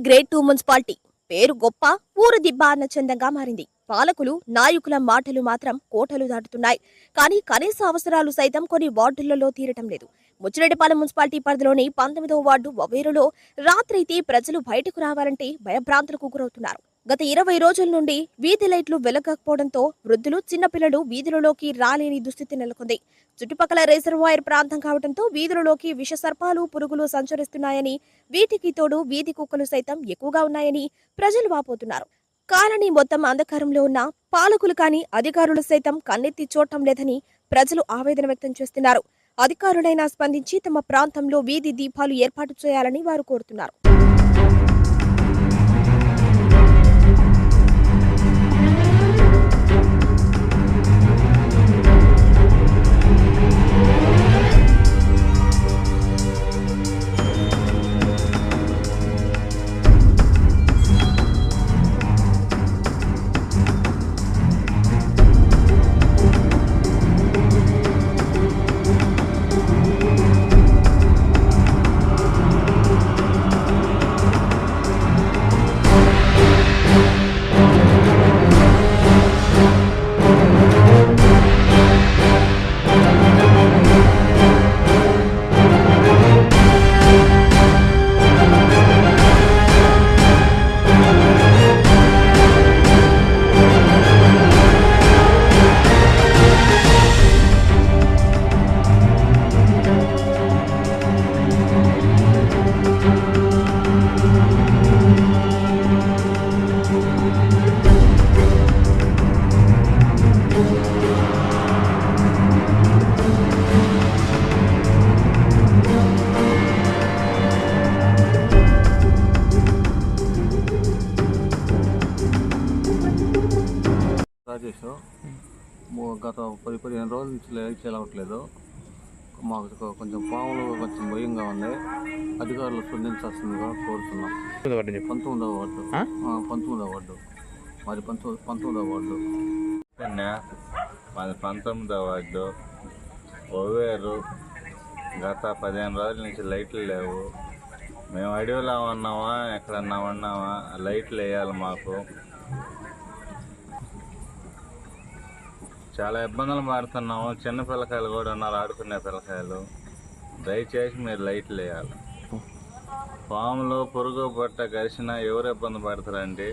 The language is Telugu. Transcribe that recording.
గ్రేడ్ 2 మున్సిపాలిటీ పేరు గొప్ప, ఊరు దిబ్బ అన్న చందంగా మారింది. పాలకులు, నాయకుల మాటలు మాత్రం కోటలు దాటుతున్నాయి. కానీ కనీస అవసరాలు సైతం కొన్ని వార్డులలో తీరటం లేదు. ముచ్చిరెడ్డిపాలెం మున్సిపాలిటీ పరిధిలోని 19వ వార్డు వవేరులో రాత్రైతే ప్రజలు బయటకు రావాలంటే భయభ్రాంతులకు గురవుతున్నారు. గత 20 రోజుల నుండి వీధి లైట్లు వెలగకపోవడంతో వృద్ధులు, చిన్నపిల్లలు వీధులలోకి రాలేని దుస్థితి నెలకొంది. చుట్టుపక్కల రిజర్వాయర్ ప్రాంతం కావడంతో వీధులలోకి విష సర్పాలు, పురుగులు సంచరిస్తున్నాయని, వీటికి తోడు వీధి కుక్కలు సైతం ఎక్కువగా ఉన్నాయని ప్రజలు వాపోతున్నారు. కాలనీ మొత్తం అంధకారంలో ఉన్న పాలకులు కానీ అధికారులు సైతం కన్నెత్తి చూడటం లేదని ప్రజలు ఆవేదన వ్యక్తం చేస్తున్నారు. అధికారులైనా స్పందించి తమ ప్రాంతంలో వీధి దీపాలు ఏర్పాటు చేయాలని వారు కోరుతున్నారు. రాజేష్ గత 10-15 రోజుల నుంచి లైట్ అవ్వట్లేదు. మాకు కొంచెం పాములు కొంచెం భయంగా ఉంది. అధికారులు స్పందించాల్సిందిగా కోరుతున్నాం. 19వ వార్డు మరి 19వ వార్డు మాది 19వ వార్డు వవేరు. గత 15 రోజుల నుంచి లైట్లు లేవు. మేము అడవిలో ఉన్నామా ఎక్కడన్నా ఉన్నామా, లైట్లు వేయాలి. మాకు చాలా ఇబ్బందులు పడుతున్నాము. చిన్న పిల్లకాయలు కూడా ఉన్నారు, ఆడుకునే పిల్లకాయలు. దయచేసి మీరు లైట్లు వేయాలి. పాములు, పురుగు పట్ట కలిసినా ఎవరు ఇబ్బంది పడతారండి?